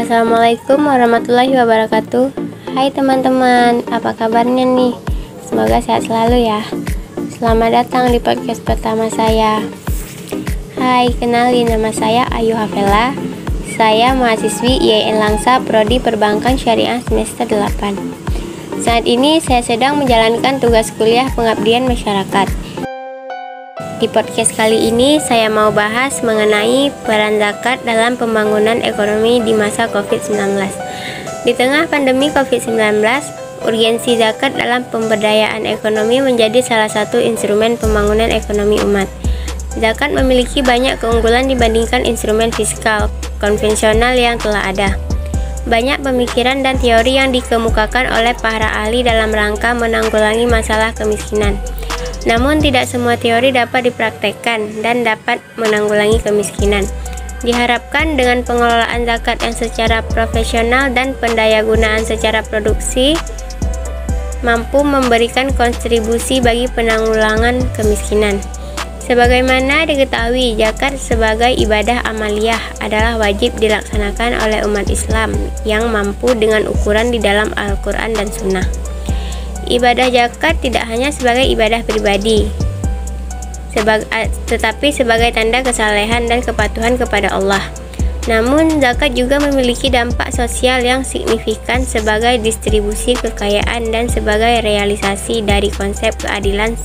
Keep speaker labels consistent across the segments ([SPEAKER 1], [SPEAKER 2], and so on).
[SPEAKER 1] Assalamualaikum warahmatullahi wabarakatuh. Hai teman-teman, apa kabarnya nih? Semoga sehat selalu ya. Selamat datang di podcast pertama saya. Hai, kenalin, nama saya Ayu Hafela. Saya mahasiswi IAIN Langsa Prodi Perbankan Syariah semester 8. Saat ini saya sedang menjalankan tugas kuliah pengabdian masyarakat. Di podcast kali ini saya mau bahas mengenai peran zakat dalam pembangunan ekonomi di masa COVID-19. Di tengah pandemi COVID-19, urgensi zakat dalam pemberdayaan ekonomi menjadi salah satu instrumen pembangunan ekonomi umat. Zakat memiliki banyak keunggulan dibandingkan instrumen fiskal konvensional yang telah ada. Banyak pemikiran dan teori yang dikemukakan oleh para ahli dalam rangka menanggulangi masalah kemiskinan. Namun tidak semua teori dapat dipraktekkan dan dapat menanggulangi kemiskinan. Diharapkan dengan pengelolaan zakat yang secara profesional dan pendayagunaan secara produksi mampu memberikan kontribusi bagi penanggulangan kemiskinan. Sebagaimana diketahui, zakat sebagai ibadah amaliyah adalah wajib dilaksanakan oleh umat Islam yang mampu dengan ukuran di dalam Al-Quran dan Sunnah. Ibadah zakat tidak hanya sebagai ibadah pribadi, tetapi sebagai tanda kesalehan dan kepatuhan kepada Allah. Namun, zakat juga memiliki dampak sosial yang signifikan sebagai distribusi kekayaan dan sebagai realisasi dari konsep keadilan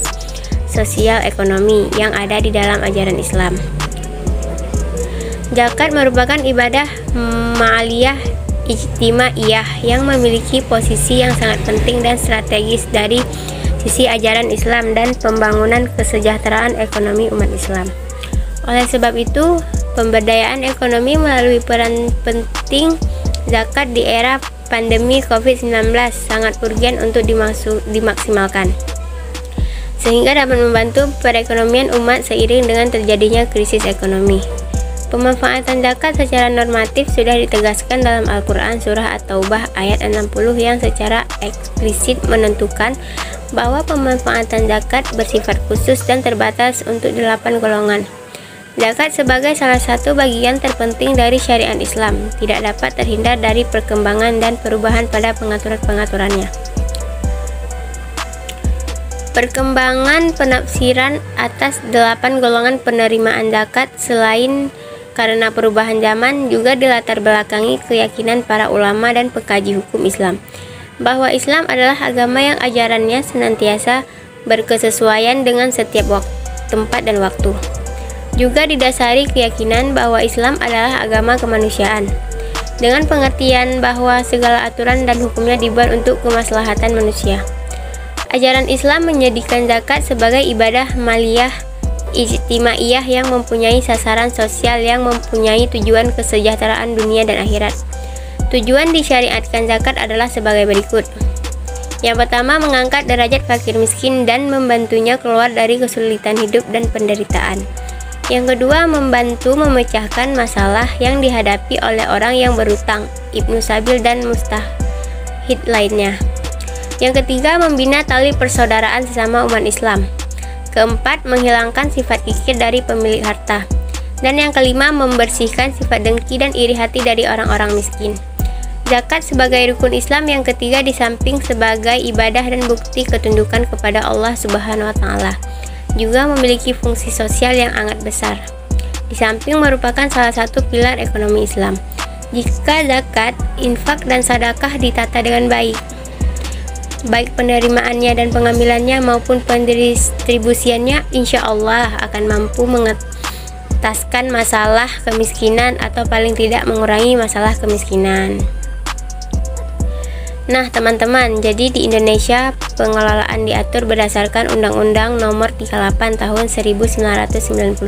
[SPEAKER 1] sosial ekonomi yang ada di dalam ajaran Islam. Zakat merupakan ibadah ma'aliyah ijtimaiyah yang memiliki posisi yang sangat penting dan strategis dari sisi ajaran Islam dan pembangunan kesejahteraan ekonomi umat Islam. Oleh sebab itu, pemberdayaan ekonomi melalui peran penting zakat di era pandemi COVID-19 sangat urgen untuk dimaksimalkan, sehingga dapat membantu perekonomian umat seiring dengan terjadinya krisis ekonomi. Pemanfaatan zakat secara normatif sudah ditegaskan dalam Al-Quran Surah At-Taubah ayat 60 yang secara eksplisit menentukan bahwa pemanfaatan zakat bersifat khusus dan terbatas untuk 8 golongan. Zakat sebagai salah satu bagian terpenting dari syariat Islam tidak dapat terhindar dari perkembangan dan perubahan pada pengaturan-pengaturannya. Perkembangan penafsiran atas 8 golongan penerimaan zakat selain karena perubahan zaman juga dilatar belakangi keyakinan para ulama dan pengkaji hukum Islam bahwa Islam adalah agama yang ajarannya senantiasa berkesesuaian dengan setiap tempat dan waktu. Juga didasari keyakinan bahwa Islam adalah agama kemanusiaan dengan pengertian bahwa segala aturan dan hukumnya dibuat untuk kemaslahatan manusia. Ajaran Islam menjadikan zakat sebagai ibadah maliyah ijtimaiyah yang mempunyai sasaran sosial yang mempunyai tujuan kesejahteraan dunia dan akhirat. Tujuan disyariatkan zakat adalah sebagai berikut. Yang pertama, mengangkat derajat fakir miskin dan membantunya keluar dari kesulitan hidup dan penderitaan. Yang kedua, membantu memecahkan masalah yang dihadapi oleh orang yang berutang, ibnu sabil dan mustahid lainnya. Yang ketiga, membina tali persaudaraan sesama umat Islam. Keempat, menghilangkan sifat kikir dari pemilik harta. Dan yang kelima, membersihkan sifat dengki dan iri hati dari orang-orang miskin. Zakat sebagai rukun Islam yang ketiga di samping sebagai ibadah dan bukti ketundukan kepada Allah Subhanahu wa Ta'ala, juga memiliki fungsi sosial yang sangat besar. Di samping merupakan salah satu pilar ekonomi Islam. Jika zakat, infak, dan sedekah ditata dengan baik penerimaannya dan pengambilannya maupun pendistribusiannya, insya Allah akan mampu mengentaskan masalah kemiskinan atau paling tidak mengurangi masalah kemiskinan. Nah teman-teman, jadi di Indonesia pengelolaan diatur berdasarkan Undang-Undang Nomor 38 Tahun 1999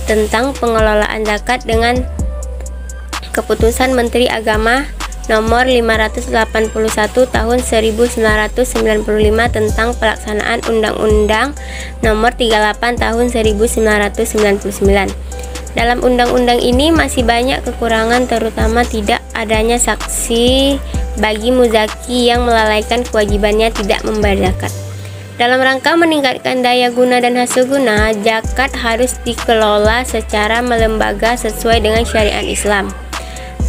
[SPEAKER 1] tentang pengelolaan zakat dengan Keputusan Menteri Agama Nomor 581 Tahun 1995 tentang pelaksanaan Undang-Undang Nomor 38 Tahun 1999. Dalam undang-undang ini masih banyak kekurangan, terutama tidak adanya saksi bagi muzaki yang melalaikan kewajibannya tidak membayar zakat. Dalam rangka meningkatkan daya guna dan hasil guna, zakat harus dikelola secara melembaga sesuai dengan syariat Islam.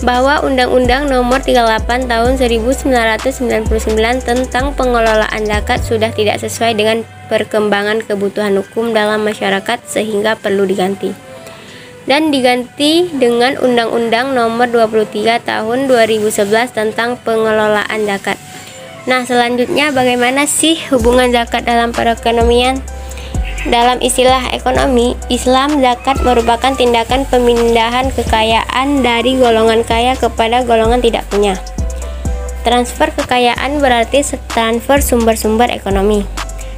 [SPEAKER 1] bahwa Undang-Undang Nomor 38 Tahun 1999 tentang pengelolaan zakat sudah tidak sesuai dengan perkembangan kebutuhan hukum dalam masyarakat sehingga perlu diganti. Dan diganti dengan Undang-Undang Nomor 23 Tahun 2011 tentang pengelolaan zakat. Nah, selanjutnya bagaimana sih hubungan zakat dalam perekonomian? Dalam istilah ekonomi Islam, zakat merupakan tindakan pemindahan kekayaan dari golongan kaya kepada golongan tidak punya. Transfer kekayaan berarti transfer sumber-sumber ekonomi.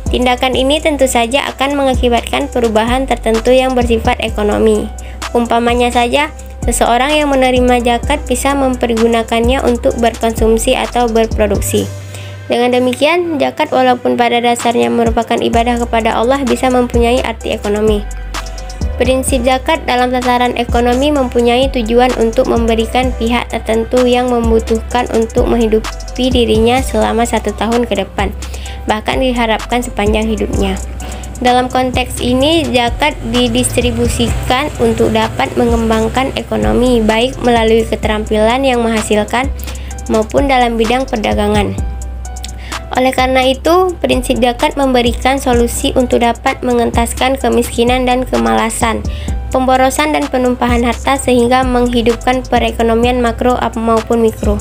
[SPEAKER 1] Tindakan ini tentu saja akan mengakibatkan perubahan tertentu yang bersifat ekonomi. Umpamanya saja, seseorang yang menerima zakat bisa mempergunakannya untuk berkonsumsi atau berproduksi. Dengan demikian, zakat walaupun pada dasarnya merupakan ibadah kepada Allah bisa mempunyai arti ekonomi. Prinsip zakat dalam tataran ekonomi mempunyai tujuan untuk memberikan pihak tertentu yang membutuhkan untuk menghidupi dirinya selama 1 tahun ke depan, bahkan diharapkan sepanjang hidupnya. Dalam konteks ini, zakat didistribusikan untuk dapat mengembangkan ekonomi, baik melalui keterampilan yang menghasilkan maupun dalam bidang perdagangan. Oleh karena itu, prinsip zakat memberikan solusi untuk dapat mengentaskan kemiskinan dan kemalasan, pemborosan dan penumpahan harta sehingga menghidupkan perekonomian makro maupun mikro.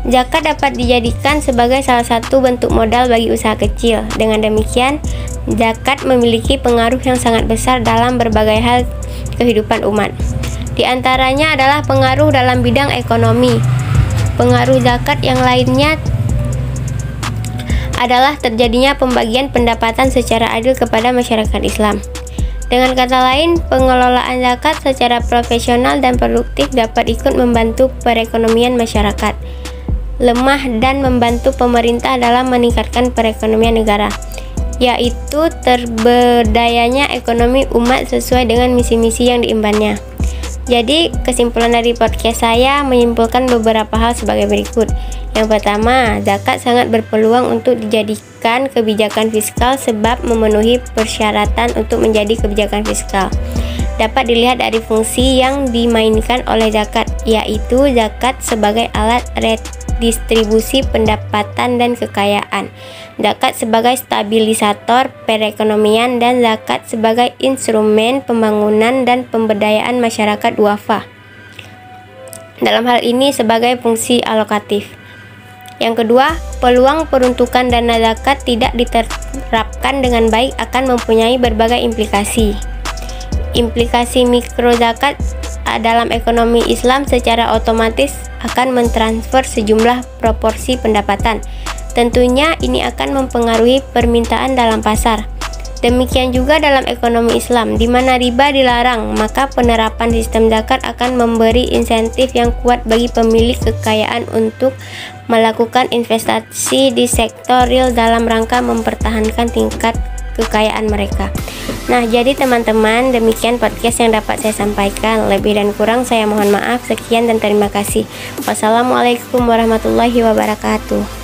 [SPEAKER 1] Zakat dapat dijadikan sebagai salah satu bentuk modal bagi usaha kecil. Dengan demikian, zakat memiliki pengaruh yang sangat besar dalam berbagai hal kehidupan umat. Di antaranya adalah pengaruh dalam bidang ekonomi. Pengaruh zakat yang lainnya adalah terjadinya pembagian pendapatan secara adil kepada masyarakat Islam. Dengan kata lain, pengelolaan zakat secara profesional dan produktif dapat ikut membantu perekonomian masyarakat lemah dan membantu pemerintah dalam meningkatkan perekonomian negara, yaitu terberdayanya ekonomi umat sesuai dengan misi-misi yang diembannya. Jadi, kesimpulan dari podcast saya menyimpulkan beberapa hal sebagai berikut. Yang pertama, zakat sangat berpeluang untuk dijadikan kebijakan fiskal sebab memenuhi persyaratan untuk menjadi kebijakan fiskal. Dapat dilihat dari fungsi yang dimainkan oleh zakat, yaitu zakat sebagai alat redistribusi pendapatan dan kekayaan, zakat sebagai stabilisator perekonomian, dan zakat sebagai instrumen pembangunan dan pemberdayaan masyarakat duafa. Dalam hal ini sebagai fungsi alokatif. Yang kedua, peluang peruntukan dana zakat tidak diterapkan dengan baik akan mempunyai berbagai implikasi. Implikasi mikro zakat dalam ekonomi Islam secara otomatis akan mentransfer sejumlah proporsi pendapatan. Tentunya ini akan mempengaruhi permintaan dalam pasar. Demikian juga dalam ekonomi Islam, di mana riba dilarang, maka penerapan sistem zakat akan memberi insentif yang kuat bagi pemilik kekayaan untuk melakukan investasi di sektor real dalam rangka mempertahankan tingkat kekayaan mereka. Nah, jadi teman-teman, demikian podcast yang dapat saya sampaikan. Lebih dan kurang saya mohon maaf. Sekian dan terima kasih. Wassalamualaikum warahmatullahi wabarakatuh.